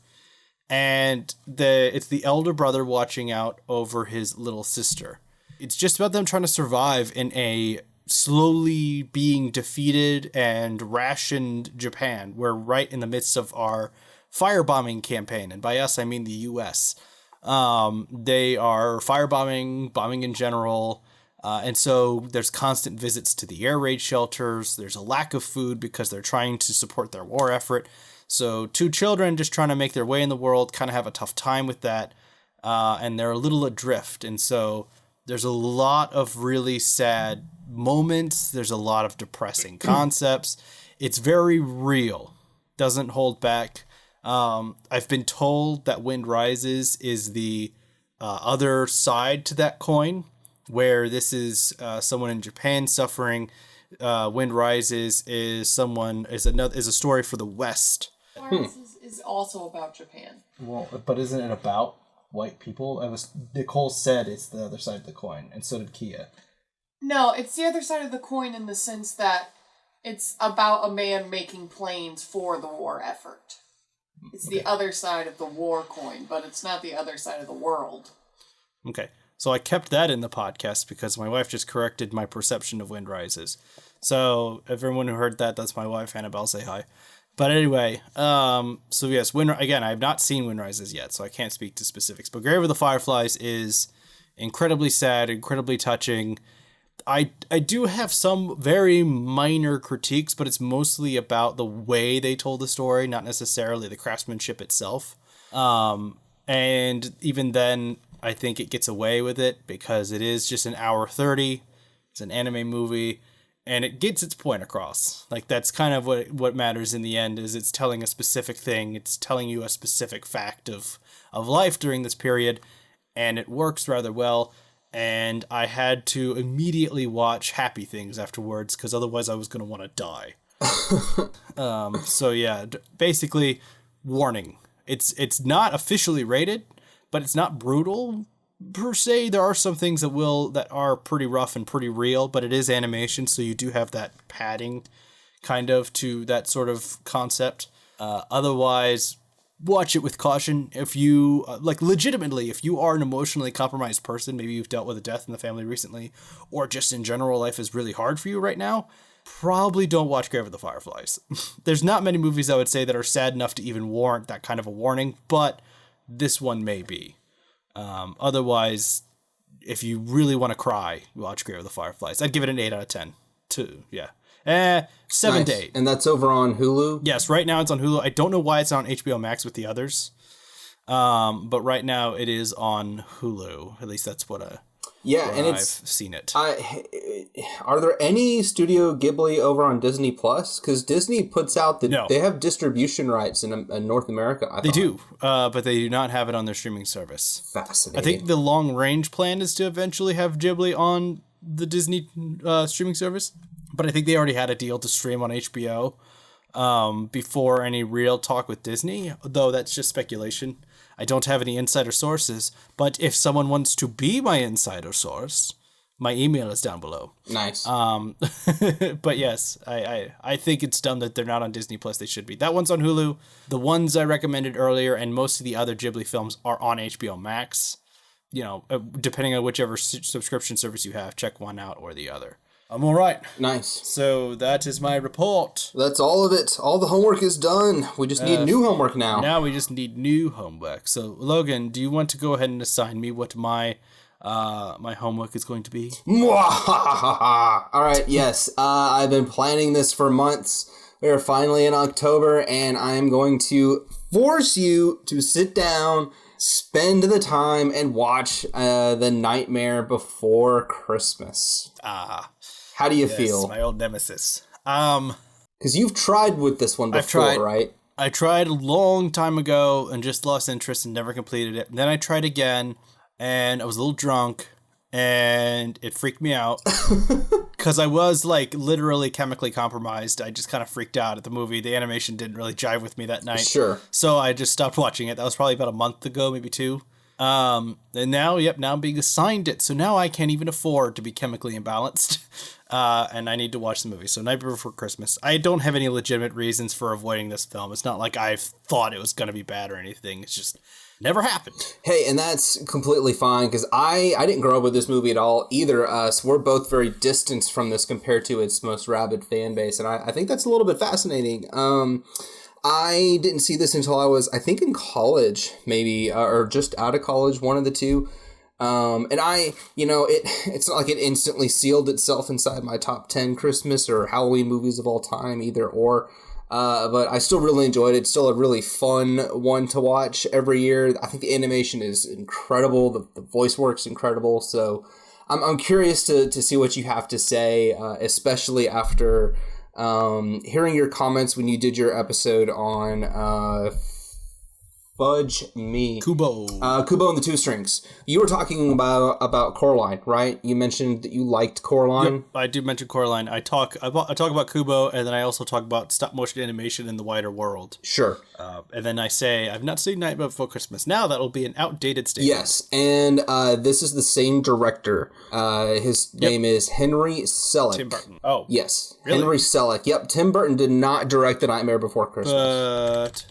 And it's the elder brother watching out over his little sister. It's just about them trying to survive in a slowly being defeated and rationed Japan. We're right in the midst of our firebombing campaign. And by us, I mean the U.S. They are firebombing, bombing in general. And so there's constant visits to the air raid shelters. There's a lack of food because they're trying to support their war effort. So two children just trying to make their way in the world kind of have a tough time with that. And they're a little adrift. And so there's a lot of really sad moments. There's a lot of depressing concepts. It's very real. Doesn't hold back. I've been told that Wind Rises is the other side to that coin, where this is someone in Japan suffering. Wind Rises is a story for the West. Rises is also about Japan. Well, but isn't it about white people? Nicole said it's the other side of the coin, and so did Kia. No, it's the other side of the coin in the sense that it's about a man making planes for the war effort. It's the other side of the war coin, but it's not the other side of the world. Okay. So I kept that in the podcast because my wife just corrected my perception of Wind Rises. So everyone who heard that, that's my wife, Annabelle, say hi. But anyway, so yes, again, I have not seen Wind Rises yet, so I can't speak to specifics. But Grave of the Fireflies is incredibly sad, incredibly touching. I do have some very minor critiques, but it's mostly about the way they told the story, not necessarily the craftsmanship itself. And even then, I think it gets away with it because it is just an hour 30. It's an anime movie, and it gets its point across. Like, that's kind of what matters in the end, is it's telling a specific thing. It's telling you a specific fact of life during this period, and it works rather well. And I had to immediately watch Happy Things afterwards, because otherwise I was going to want to die. So yeah, basically, warning. It's not officially rated, but it's not brutal per se. There are some things that are pretty rough and pretty real, but it is animation, so you do have that padding kind of to that sort of concept. Otherwise, watch it with caution. If you, legitimately, if you are an emotionally compromised person, maybe you've dealt with a death in the family recently, or just in general life is really hard for you right now, probably don't watch Grave of the Fireflies. There's not many movies I would say that are sad enough to even warrant that kind of a warning, but this one may be. Otherwise, if you really want to cry, watch Grave of the Fireflies. I'd give it an 8 out of 10. 7 to 8. And that's over on Hulu? Yes, right now it's on Hulu. I don't know why it's on HBO Max with the others. But right now it is on Hulu. At least that's what I've seen it. Are there any Studio Ghibli over on Disney Plus? Because Disney puts out they have distribution rights in North America. They do, but they do not have it on their streaming service. Fascinating. I think the long range plan is to eventually have Ghibli on the Disney streaming service, but I think they already had a deal to stream on HBO before any real talk with Disney, though that's just speculation. I don't have any insider sources, but if someone wants to be my insider source, my email is down below. Nice. But yes, I think it's dumb that they're not on Disney Plus. They should be. That one's on Hulu. The ones I recommended earlier and most of the other Ghibli films are on HBO Max. You know, depending on whichever subscription service you have, check one out or the other. I'm all right. Nice. So that is my report. That's all of it. All the homework is done. We just need new homework now. Now we just need new homework. So, Logan, do you want to go ahead and assign me what my homework is going to be? All right, yes. I've been planning this for months. We are finally in October, and I am going to force you to sit down, spend the time, and watch The Nightmare Before Christmas. How do you feel? My old nemesis. Because you've tried with this one before, right? I tried a long time ago and just lost interest and never completed it. And then I tried again, and I was a little drunk, and it freaked me out. Because I was, like, literally chemically compromised. I just kind of freaked out at the movie. The animation didn't really jive with me that night. Sure. So I just stopped watching it. That was probably about a month ago, maybe 2. And now I'm being assigned it. So now I can't even afford to be chemically imbalanced. And I need to watch the movie. So Night Before Christmas. I don't have any legitimate reasons for avoiding this film. It's not like I thought it was going to be bad or anything. It's just never happened. Hey, and that's completely fine, because I didn't grow up with this movie at all either. So we're both very distanced from this compared to its most rabid fan base. And I think that's a little bit fascinating. I didn't see this until I was, I think, in college, maybe, or just out of college, one of the two. And it's not like it instantly sealed itself inside my top 10 Christmas or Halloween movies of all time, either or. But I still really enjoyed it. It's still a really fun one to watch every year. I think the animation is incredible. The voice work's incredible. So I'm curious to see what you have to say, especially after hearing your comments when you did your episode on Fudge Me. Kubo. Kubo and the Two Strings. You were talking about Coraline, right? You mentioned that you liked Coraline. Yep, I do mention Coraline. I talk about Kubo, and then I also talk about stop motion animation in the wider world. Sure. And then I say, I've not seen Night Before Christmas. Now that'll be an outdated statement. Yes, and this is the same director. His name is Henry Selick. Tim Burton. Oh. Yes. Really? Henry Selick. Yep, Tim Burton did not direct The Nightmare Before Christmas. But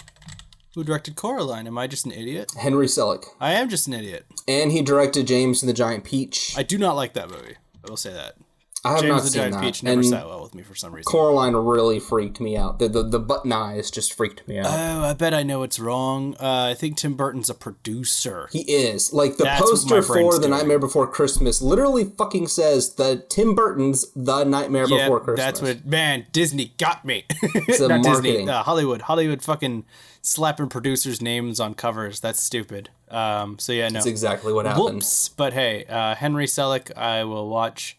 who directed Coraline? Am I just an idiot? Henry Selick. I am just an idiot. And he directed James and the Giant Peach. I do not like that movie. I will say that. I have James not the seen Giant that. Peach never And sat well with me for some reason. Coraline really freaked me out. The button eyes just freaked me out. Oh, I bet I know it's wrong. I think Tim Burton's a producer. He is. Like, the That's what poster my for brain's The doing. Nightmare Before Christmas literally fucking says that Tim Burton's The Nightmare Before Christmas. That's what, man, Disney got me. It's Not marketing. Disney, Hollywood fucking slapping producers' names on covers. That's stupid. So yeah, no. That's exactly what happened. Whoops. But hey, Henry Selick, I will watch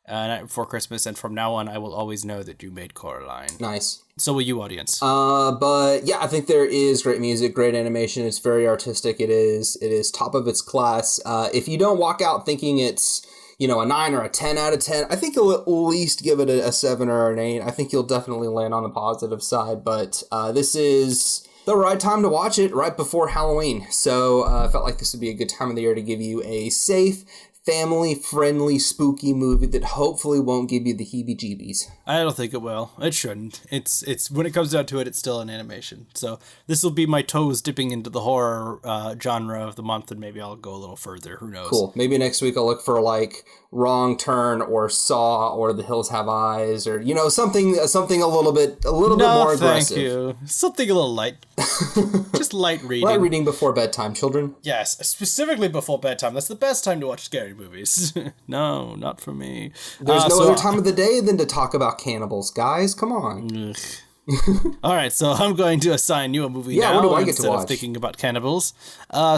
Night Before Christmas, and from now on, I will always know that you made Coraline. Nice. So will you, audience. But yeah, I think there is great music, great animation. It's very artistic. It is top of its class. If you don't walk out thinking it's, a 9 or a 10 out of 10, I think you'll at least give it a 7 or an 8. I think you'll definitely land on the positive side. But this is the right time to watch it, right before Halloween. So I felt like this would be a good time of the year to give you a safe, family-friendly, spooky movie that hopefully won't give you the heebie-jeebies. I don't think it will. It shouldn't. It's when it comes down to it, it's still an animation. So this will be my toes dipping into the horror genre of the month, and maybe I'll go a little further. Who knows? Cool. Maybe next week I'll look for like Wrong Turn or Saw or The Hills Have Eyes or something a little bit more aggressive. Thank you. Something a little light. Just light reading. Light reading before bedtime, children. Yes, specifically before bedtime. That's the best time to watch scary movies. No, not for me. There's no other time of the day than to talk about cannibals, guys. Come on. All right, so I'm going to assign you a movie Yeah, now what do I get to instead watch? of thinking about cannibals.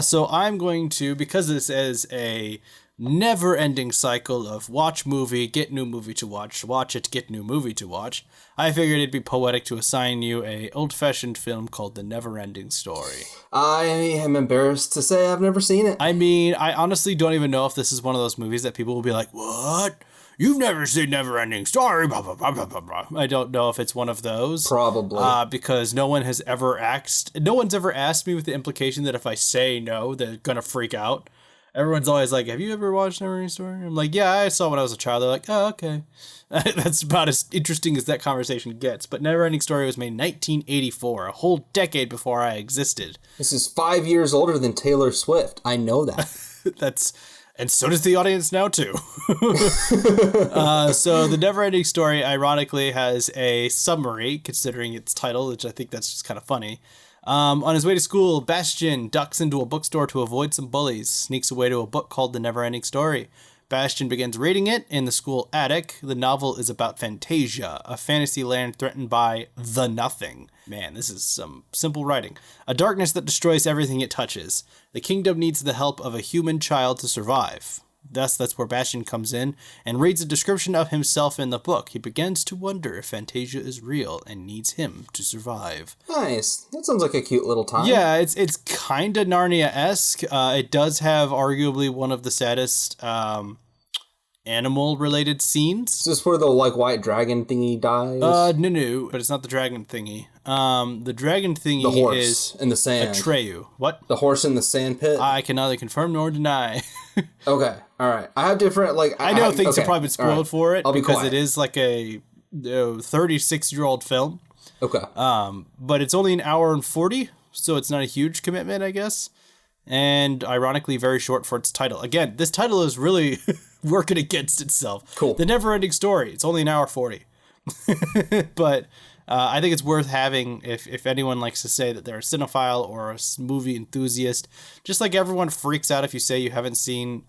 So I'm going to, because this is a never-ending cycle of watch movie, get new movie to watch it, get new movie to watch, I figured it'd be poetic to assign you a old-fashioned film called The Never-Ending Story. I am embarrassed to say I've never seen it. I mean, I honestly don't even know if this is one of those movies that people will be like, what? You've never seen Never-Ending Story? Blah, blah, blah, blah, blah, blah. I don't know if it's one of those. Probably. Because no one's ever asked me with the implication that if I say no, they're gonna freak out. Everyone's always like, have you ever watched Never-Ending Story? I'm like, yeah, I saw when I was a child. They're like, oh, okay. That's about as interesting as that conversation gets. But Never-Ending Story was made in 1984, a whole decade before I existed. This is 5 years older than Taylor Swift. I know that. That's And so does the audience now, too. So the Neverending Story, ironically, has a summary, considering its title, which I think that's just kind of funny. On his way to school, Bastian ducks into a bookstore to avoid some bullies, sneaks away to a book called The Neverending Story. Bastian begins reading it in the school attic. The novel is about Fantasia, a fantasy land threatened by the Nothing. Man, this is some simple writing. A darkness that destroys everything it touches. The kingdom needs the help of a human child to survive. Thus, that's where Bastian comes in and reads a description of himself in the book. He begins to wonder if Fantasia is real and needs him to survive. Nice. That sounds like a cute little time. Yeah, it's kind of Narnia-esque. It does have arguably one of the saddest animal-related scenes. Is this where the white dragon thingy dies? No, but it's not the dragon thingy. The dragon thingy the horse is in the sand. Atreyu. What? The horse in the sand pit? I can neither confirm nor deny. Okay, all right. I have different, I know things have probably been spoiled right. for it because quiet. it is like a 36-year-old film. Okay. But it's only an hour and 40, so it's not a huge commitment, I guess. And ironically, very short for its title. Again, this title is really working against itself. Cool. The Neverending Story. It's only an hour 40. But I think it's worth having if anyone likes to say that they're a cinephile or a movie enthusiast. Just like everyone freaks out if you say you haven't seen,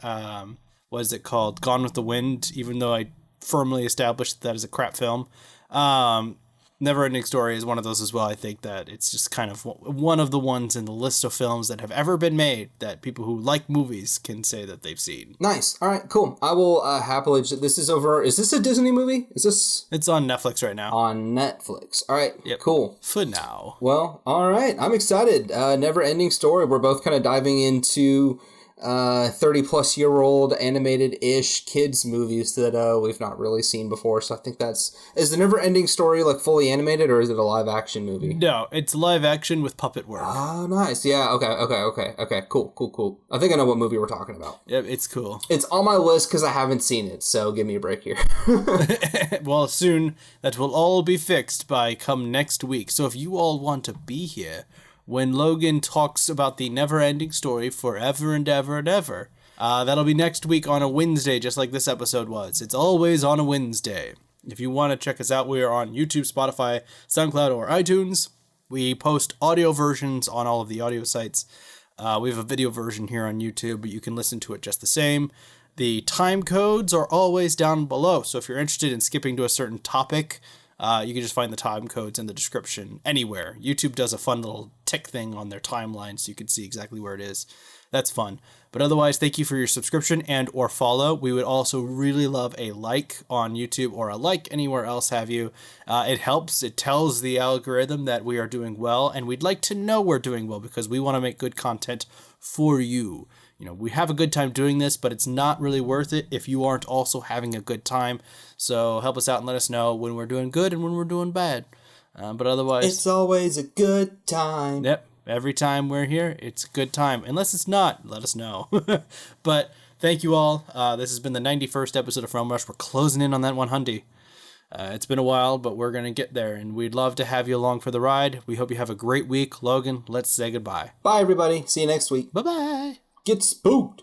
what is it called? Gone with the Wind, even though I firmly established that as a crap film. Neverending Story is one of those as well. I think that it's just kind of one of the ones in the list of films that have ever been made that people who like movies can say that they've seen. Nice. All right, cool. I will happily... This is over... Is this a Disney movie? Is this... It's on Netflix right now. On Netflix. All right, Yep. Cool. For now. Well, all right. I'm excited. Never-ending Story. We're both kind of diving into 30-plus-year-old animated-ish kids movies that we've not really seen before. So I think that's... Is the Never-ending Story fully animated, or is it a live-action movie? No, it's live action with puppet work. Oh, nice. Yeah, okay. Cool. I think I know what movie we're talking about. Yep, it's cool. It's on my list because I haven't seen it, so give me a break here. Well, soon that will all be fixed by come next week. So if you all want to be here when Logan talks about the Never-ending Story forever and ever and ever, that'll be next week on a Wednesday, just like this episode was. It's always on a Wednesday. If you want to check us out, we are on YouTube, Spotify, SoundCloud, or iTunes. We post audio versions on all of the audio sites. We have a video version here on YouTube, but you can listen to it just the same. The time codes are always down below, so if you're interested in skipping to a certain topic, you can just find the time codes in the description anywhere. YouTube does a fun little tick thing on their timeline so you can see exactly where it is. That's fun. But otherwise, thank you for your subscription and or follow. We would also really love a like on YouTube or a like anywhere else have you. It helps. It tells the algorithm that we are doing well, and we'd like to know we're doing well because we want to make good content for you. You know, we have a good time doing this, but it's not really worth it if you aren't also having a good time. So help us out and let us know when we're doing good and when we're doing bad. But otherwise... It's always a good time. Yep. Every time we're here, it's a good time. Unless it's not, let us know. But thank you all. This has been the 91st episode of Film Rush. We're closing in on that 100. It's been a while, but we're going to get there, and we'd love to have you along for the ride. We hope you have a great week. Logan, let's say goodbye. Bye, everybody. See you next week. Bye-bye. Get spooked.